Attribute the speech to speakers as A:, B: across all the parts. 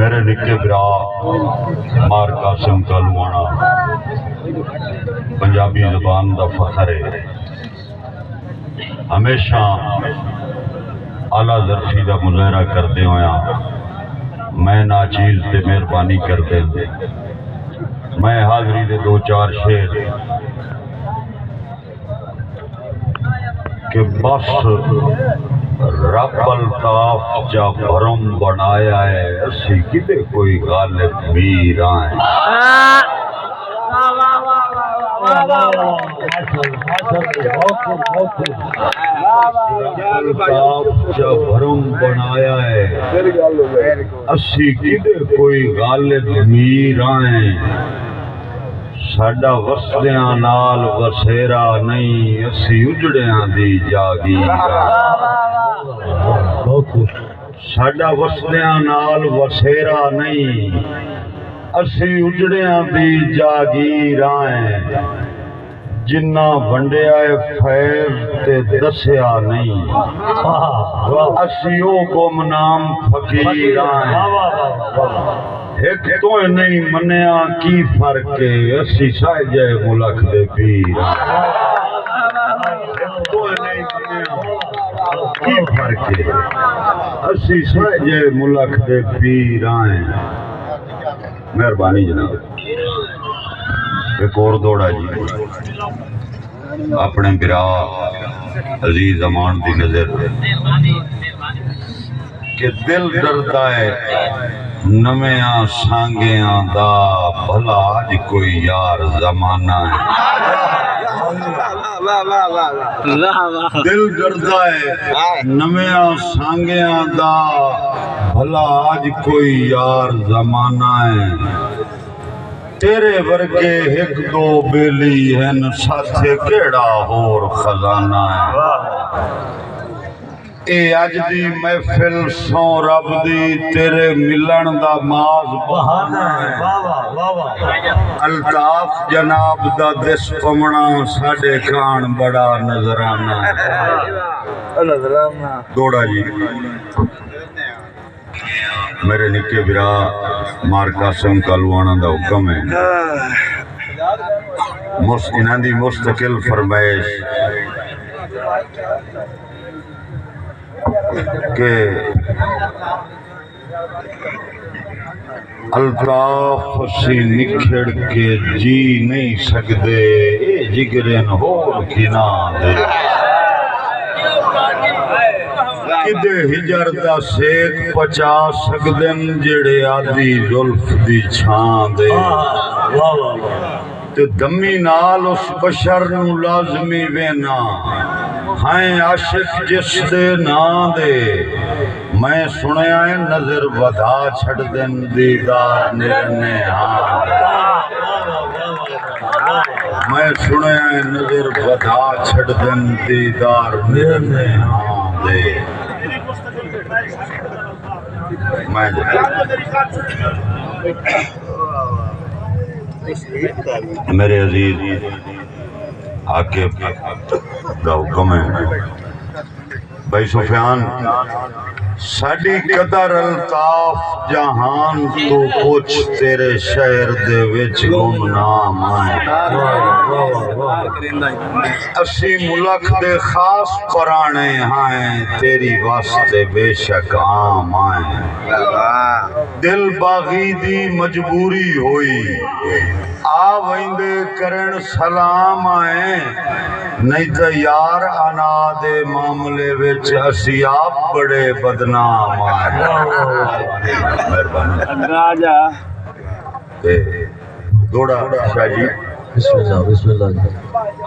A: میرے نکے برا مار قاسم کالوانا پنجابی زبان دا فخر ہے. ہمیشہ اعلیٰ ظرفی دا مظاہرہ کردے ہویا میں ناچیز تے مہربانی کردے میں حاضری دے دو چار شعر کہ بس رب الطاف جا بھرم بنایا ہے اسی کدے کوئی غالب میر آئیں. جا بھرم بنایا ہے اسی کدے کوئی غالب میر آئیں. ساڈا وسدیاں نال وسیرا نہیں اسی اجڑیاں دی جاگیر. ساڈا وسدیاں نال وسیرا نہیں اسی اجڑیاں دی جاگیر آئیں. جنہ ونڈیا فیض تے دسیا نہیں اسی او گمنام فقیر آئیں. ایک تو نہیں منیا کی فرق ہے اسی ساجے ملک دے پیر. تو نہیں منیا کی فرق ہے اسی ساجے ملک دے پیر آئیں. مہربانی جناب. ایک اور دوڑا جی اپنے برا عزیز امان دی نظر کہ دل ڈردا ہے نمیاں سانگیاں دا بھلا اج کوئی یار زمانہ ہے. دل ڈردا ہے نمیاں سانگیاں دا بھلا اج کوئی یار زمانہ ہے. تیرے ورگے ایک دو بیلی ہیں ساتھے کیڑا ہور خزانہ ہے. اے اج دی محفل سو رب دی تیرے ملن دا ماز بہانا ہے. الطاف جناب دا دس پمنا ساڈے کان بڑا نظرانہ ہے. دوڑا جی میرے نکے برا مار قاسم کالوانا دا حکم ہے انہاں دی مستقل فرمائش کہ الطاف سی نکھڑ کے جی نہیں سکدے اے جگرین ہور کنا دے. کدے ہجر دا سیک پچا سکدن جڑے آدھی زلف دی چھان دے. تے دمی نال اس بشر نو لازمی وینا ہائیں عاشق جس دے نام دے. میں سنیا ہے نظر ودا چھڑ دن دیدار نرنے ہاں. میں سنیا ہے نظر ودا چھڑ دن دیدار نرنے ہاں دے. میں میرے عزیز عاقب دا حکم ہے بھائی سفیان ساڈی قدر الطاف جہان تو پوچھ تیرے شہر دے وچ گمنام آئیں. اسی ملک دے خاص پرانے ہائیں تیری واسطے بے شک عام آئیں. دل باغی دی مجبوری ہوئی آ ویندے کرن سلام آئیں. نہیں تے یار انا دے معاملے وچ اسی آپ بڑے بدنام آئیں. مہربانی دوڑا شاہ جی بسم اللہ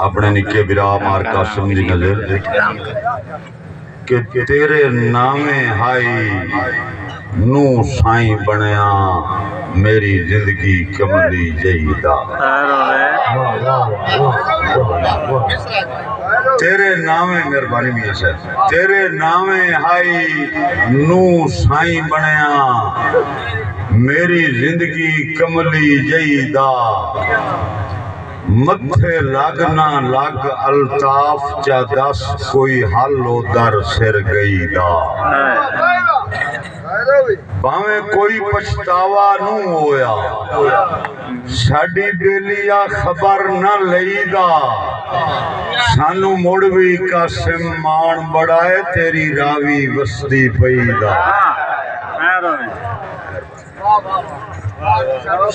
A: اپنے نکے برا مار قاسم دی نظر کہ تیرے نامے ہائی نو سائیں بنیا میری زندگی کملی جیدہ. تیرے نامے مہربانی میاں صاحب تیرے نامے ہائی نو سائیں بنیا میری زندگی کملی جیدہ. متھے لگنا لگ الطاف چا دس کوئی حل و در سر گئی دا. ਭਾਵੇਂ ਕੋਈ ਪਛਤਾਵਾ ਨੂੰ ਹੋਇਆ ਸਾਡੀ ਬੇਲੀਆ ਖਬਰ ਨਾ ਲਈਦਾ ਸਾਨੂੰ ਮੁੜ ਵੀ ਕਾਸਿਮ ਮਾਣ ਬੜਾਏ ਤੇਰੀ ਰਾਵੀ ਵਸਦੀ ਪਈਦਾ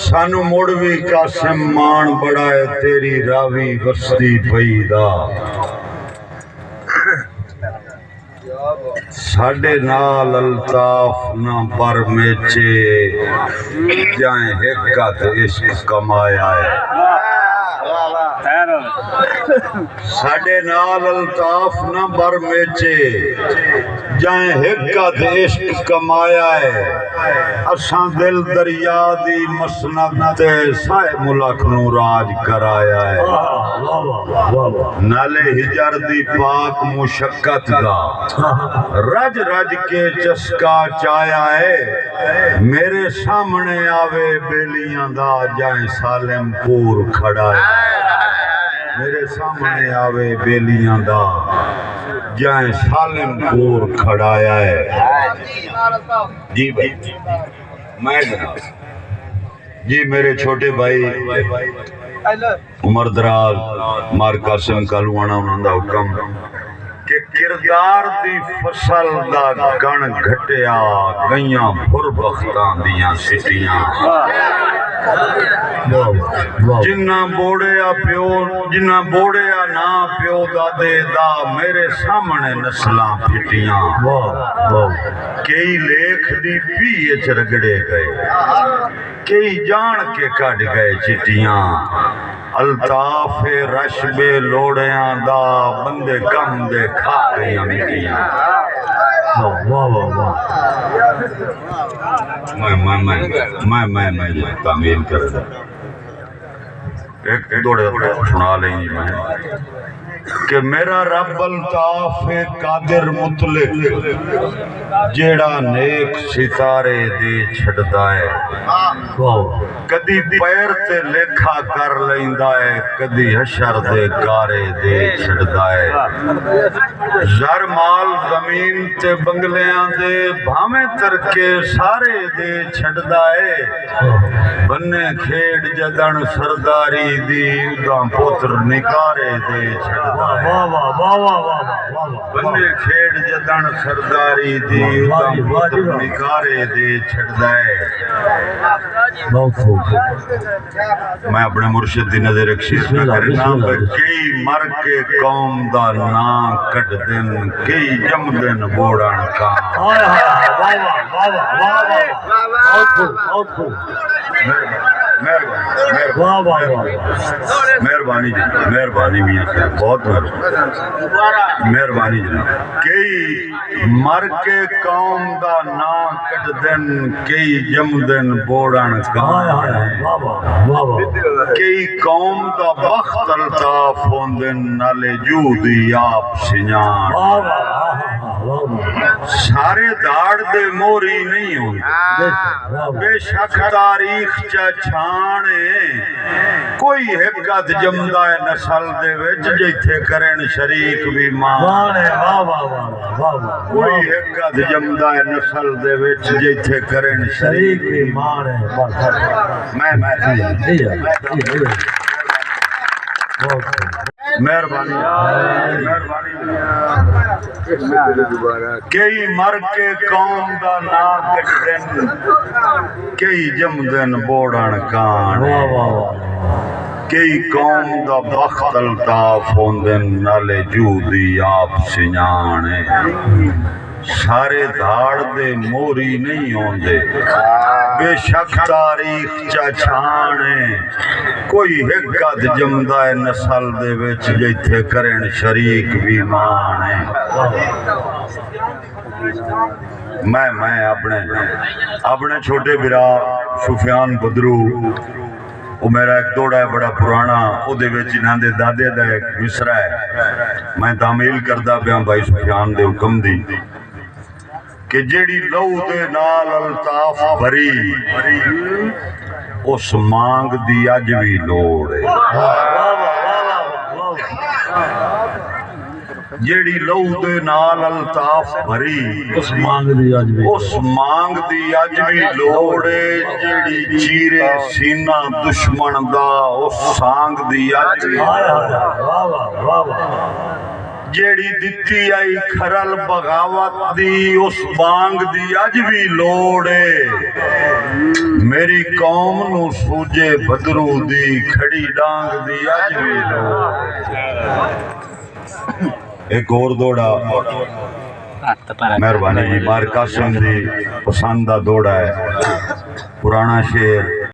A: ਸਾਨੂੰ ਮੁੜ ਵੀ ਕਾਸਿਮ ਮਾਣ ਬੜਾਏ ਤੇਰੀ ਰਾਵੀ ਵਸਦੀ ਪਈਦਾ साढ़े नाल अल्ताफ ना पर मेचे जाए हिक्कत इश्क कमाया है साढ़े नाल अल्ताफ ना पर मेचे जाए हिक्कत इश्क कमाया है असां दिल दरिया दी मसनद ते साए मुल्क नू राज कराया है नाले हिजर दी पाक मुशक्कत दा रज रज के चस्का चाया है मेरे सामने आवे बेलियां दा जाए सालेमपुर खड़ा है मेरे सामने आवे बेलियां दा जाए सालेमपुर खड़ाया है जी भाई मैं जी मेरे छोटे भाई उमर दराज मार कासिम कालूआना उन्होंने हुक्म कि किरदार दी फसल दा गण घटिया गईयां फुरबख्तां दियां सिटियां जिन्ना बोड़िया प्यो जिन्ना बोड़िया ना प्यो दादे दा मेरे सामने नस्लां फिटियां कई लेख दी पीए च रगड़े गए कई जान के कट गए चिट्टियां अल्ताफ रशबे लोड़ियां दा बंदे कम दे खा गईयां मिट्टियां मैं तामील कर एक दौड़े सुना लेंगी मैं कि मेरा रब अल्ताफ कादिर मुतलिक जेड़ा नेक सितारे दे छड़दा है कदी पैर ते लेखा कर लैंदा है कदी हशर दे गारे दे छड़दा है जर माल जमीन ते बंगलियां दे भावें तरके सारे दे छड़दा है बन्ने खेड़ जदन सरदारी दी उदा पुत्र निकारे दे छड़दा बन्ने खेड़ जदन सरदारी दी उदा पुत्र निकारे दे छड़दा है मैं अपने मुर्शिद दी नजर रखशीस न करना कई मर के कौम दा ना कट दिन कई जम दिन बोड़न का मेहरबानी जी मेहरबानी मियां साहब बहुत मेहरबानी जी कई मर के कौम दा ना कट दिन कई जम दिन बोड़न का कई कौम दा बख्त अल्ताफ होंदे नाले जूदी आप सियान सारे दाड़ दे मोरी नहीं होंदे बेशक तारीख च छाणे कोई हिकत जमदा है नस्ल दे विच जिथे करन शरीक भी मान कोई हिकत जमदा है नस्ल दे विच जिथे करन शरीक भी मान मैं मेहरबानी कई मर के कौम दा ना कट दिन कई जम दिन बोड़न कान कई कौम दा बख्त अल्ताफ होंदे नाले जूदी आप सियाने सारे धाड़ दे मोरी नहीं होंदे बेशक तारीख च छाणे कोई हिकत जमदा है नस्ल दे विच जिथे करन शरीक भी मान है मैं अपने छोटे बिरा सुफियान बदरू वो मेरा एक दौड़ा है बड़ा पुराना उहदे विच इन्हां दे दादे दा एक मिसरा है मैं तामील करदा पिया भाई सुफियान दे हुक्म दी कि जेड़ी लहू दे नाल अल्ताफ भरी उस मांग दी अज भी लोड़ है जेड़ी लहू दे नाल अल्ताफ भरी
B: उस मांग दी अज भी लोड़ है जेड़ी चीरे सीना दुश्मन दा उस सांग दी अज भी जेड़ी दिती आई खरल बगावत दी उस बांग दी अज भी लोड़ है मेरी कौम नू सूजे बदरू दी खड़ी डांग दी अज भी लोड़ एक और दौड़ा मेहरबानी जी मार कासिम दी पसंद दा दौड़ा है पुराना शेर